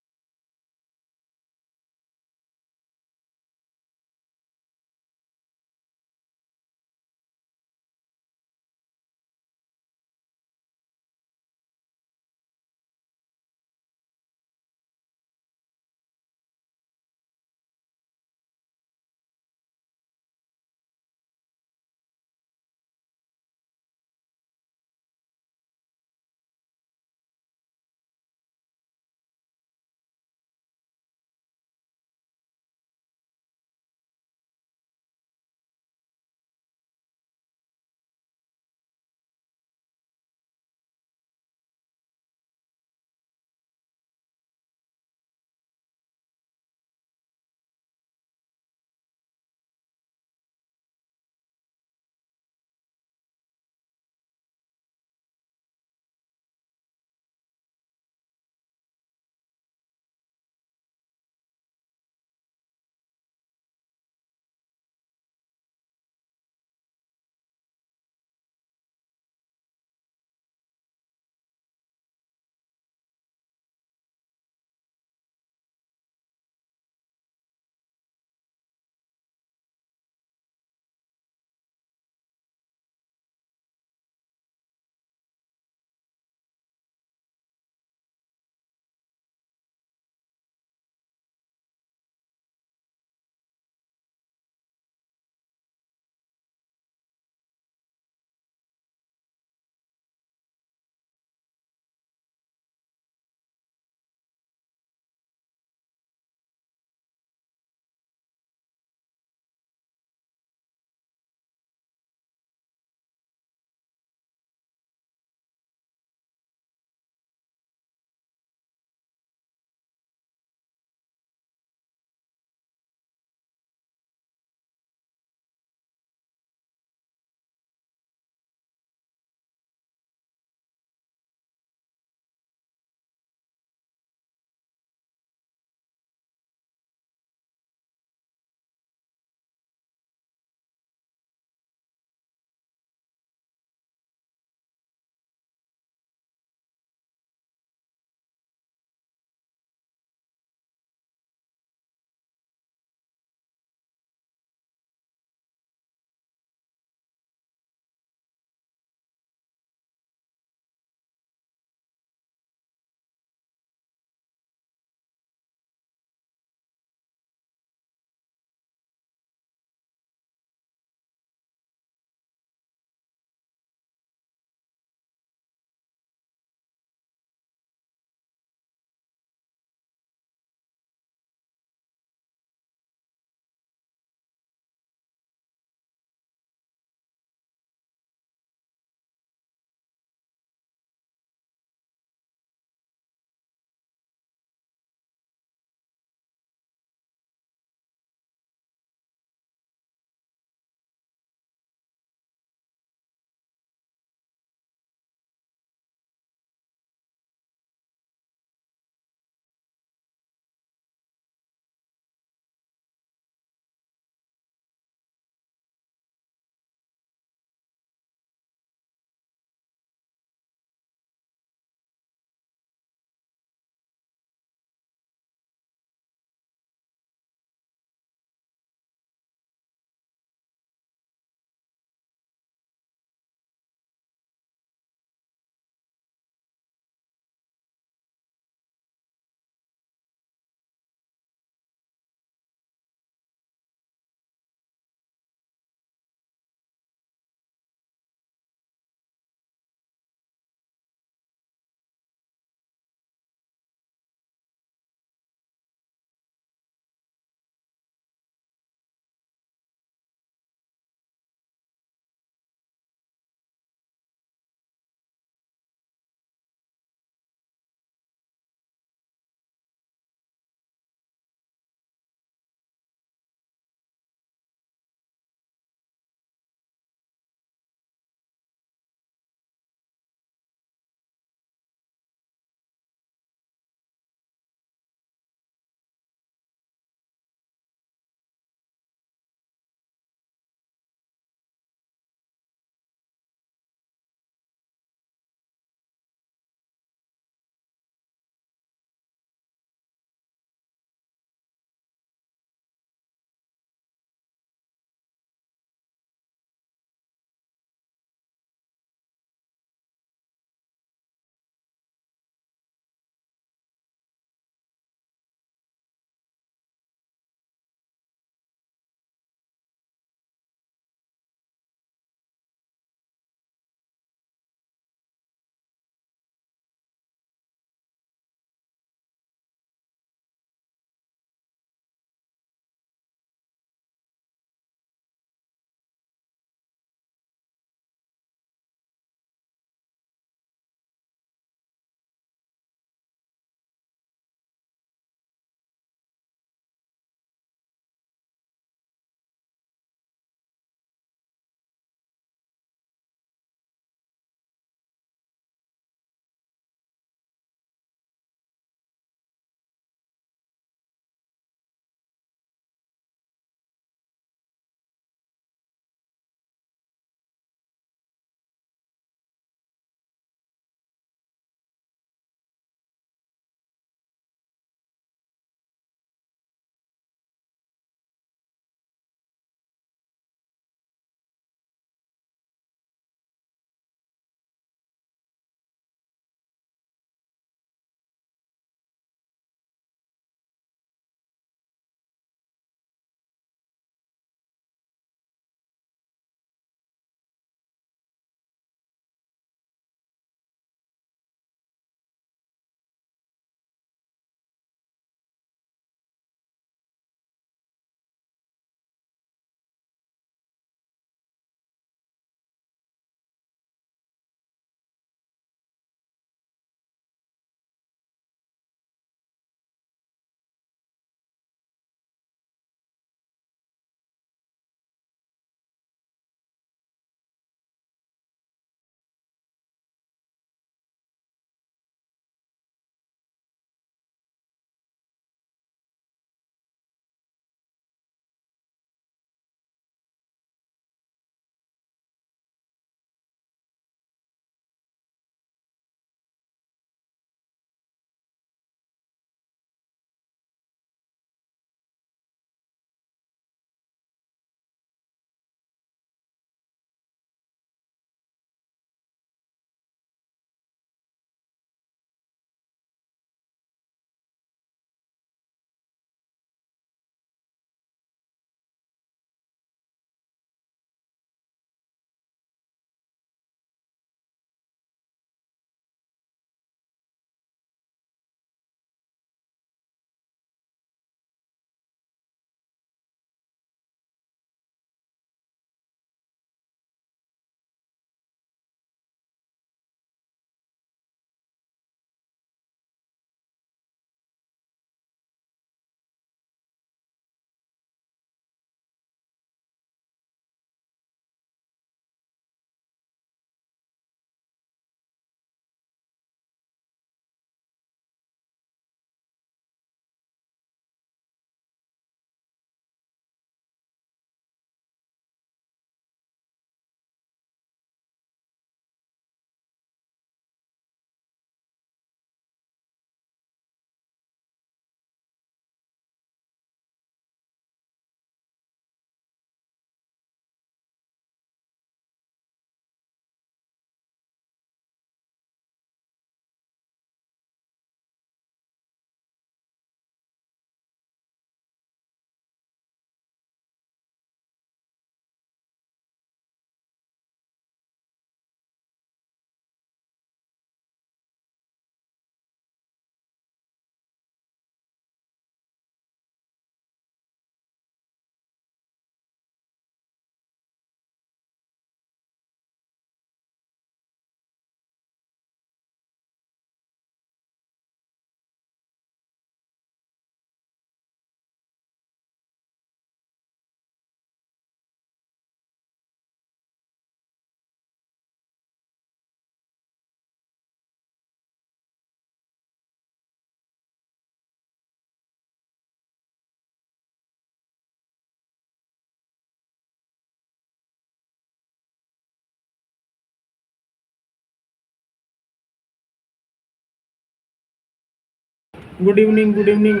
गुड इवनिंग, गुड इवनिंग।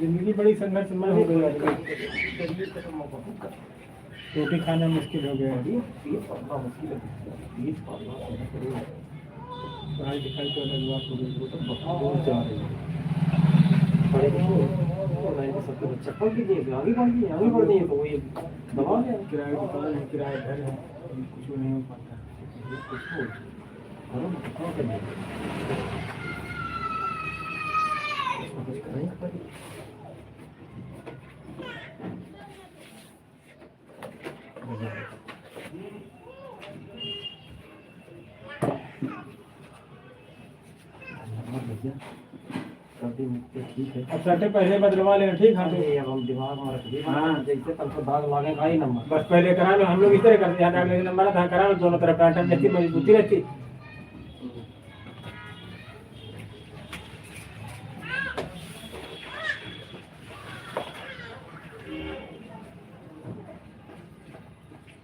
जिंदगी बड़ी संघर्षमय हो गई है। रोटी खाना मुश्किल हो गया है। पढ़ाई लिखाई तो अलग बात हो गई, वो तो बहुत जा रही है। चप्पल की दिए आगे बढ़ दिए तो वही दबा दिया। किराए दुकान है, किराए घर है, कुछ नहीं हो पाता। ठीक है, अब शर्टें पहले बदलवा लेना, ठीक है? अब हम दिमाग में रख दिए। हाँ। जैसे कल को दाग लागे का ही नंबर। बस पहले करा लो, हम लोग इस तरह करते हैं, अगले नंबर था करा लो, दोनों तरफ पैटर्न रहती, मजबूती रहती।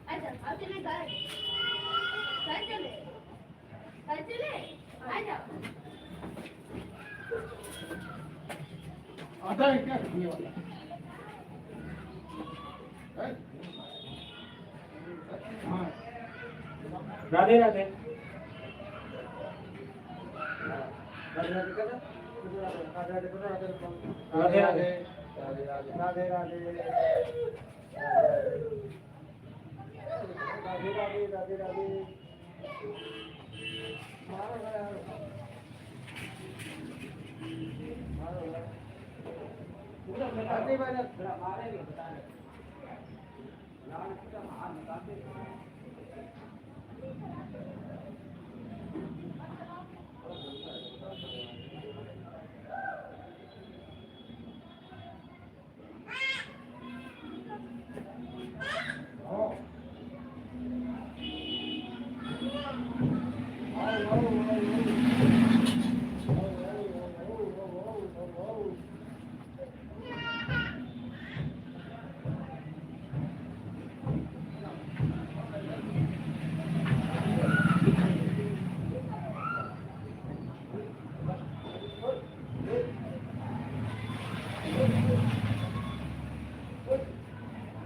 अच्छा अब चले घर चले आ जाओ। आता है क्या ये वाला? हाँ। राधे राधे। राधे राधे राधे राधे राधे राधे।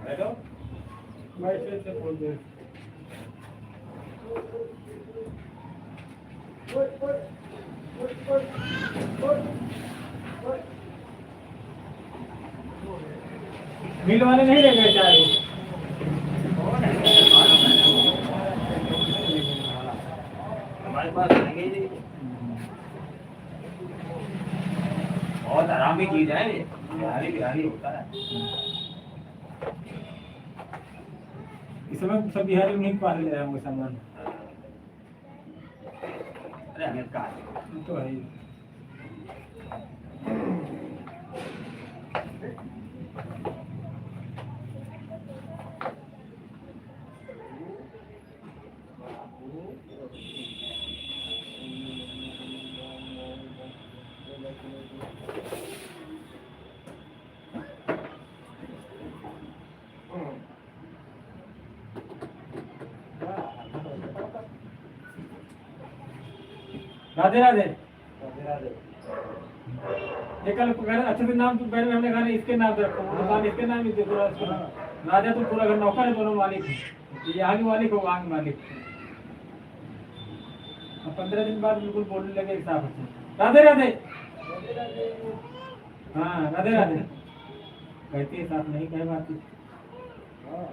हेलो, मैं से बोल दे। मिल वाले नहीं ले गए चाय? हमारे पास रहेंगे जी। बहुत आराम की चीज है ये, बिहारी बिहारी होता है। इस समय सब बिहारी नहीं पाल ले रहे होंगे सामान। अरे हमें का वो तो है ही। राधे राधे। राधे राधे। ये कल अच्छे से नाम तो पहले हमने कहा नहीं, इसके नाम पे रखो, वो दुकान इसके नाम ही पूरा राजा तो पूरा घर नौकर है, दोनों मालिक है। ये यहाँ के मालिक हो, वहाँ के मालिक। अब 15 दिन बाद बिल्कुल बोलने लगे एक साहब से, राधे राधे। हाँ राधे राधे कहती है, साथ नहीं कह पाती। हाँ।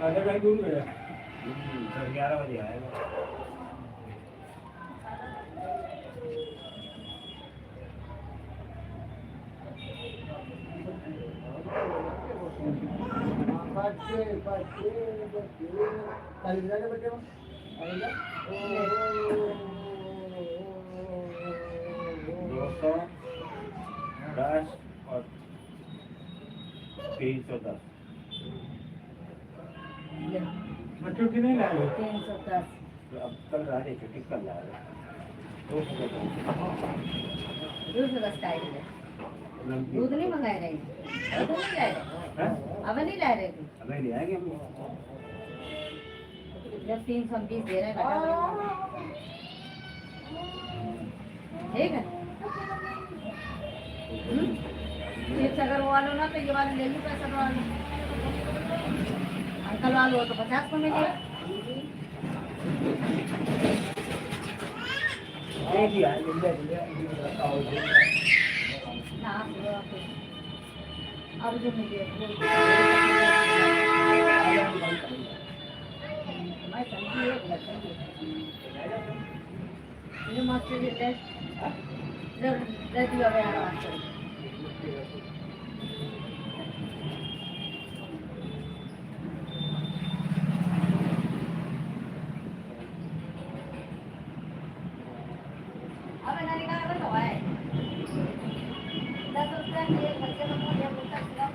राजा कहीं दूर गया। सर 11 बजे आएगा। दो सौ 10 और 310। बच्चों की नहीं लाए 310 तो अब कल राधे छुट्टी कल ला रहे 210 का है। दूध नहीं मंगाए रहे, दूध नहीं लाए रहे, अब नहीं लाए रहे थे। अबे ले आएंगे हम। जब 320 दे रहे हैं घटा देंगे। ठीक है। फिर अगर वो वालों ना तो ये वाले ले ली पैसा वाले, अंकल वाले हो तो 50 को मिलेगा। ना अब जो मुझे मैं समझी एक लड़की ये मास्टर जी रेडी हो गया मास्टर। अब नानी का बंद हुआ है 10 रुपया के बच्चे को मुझे मुझे हम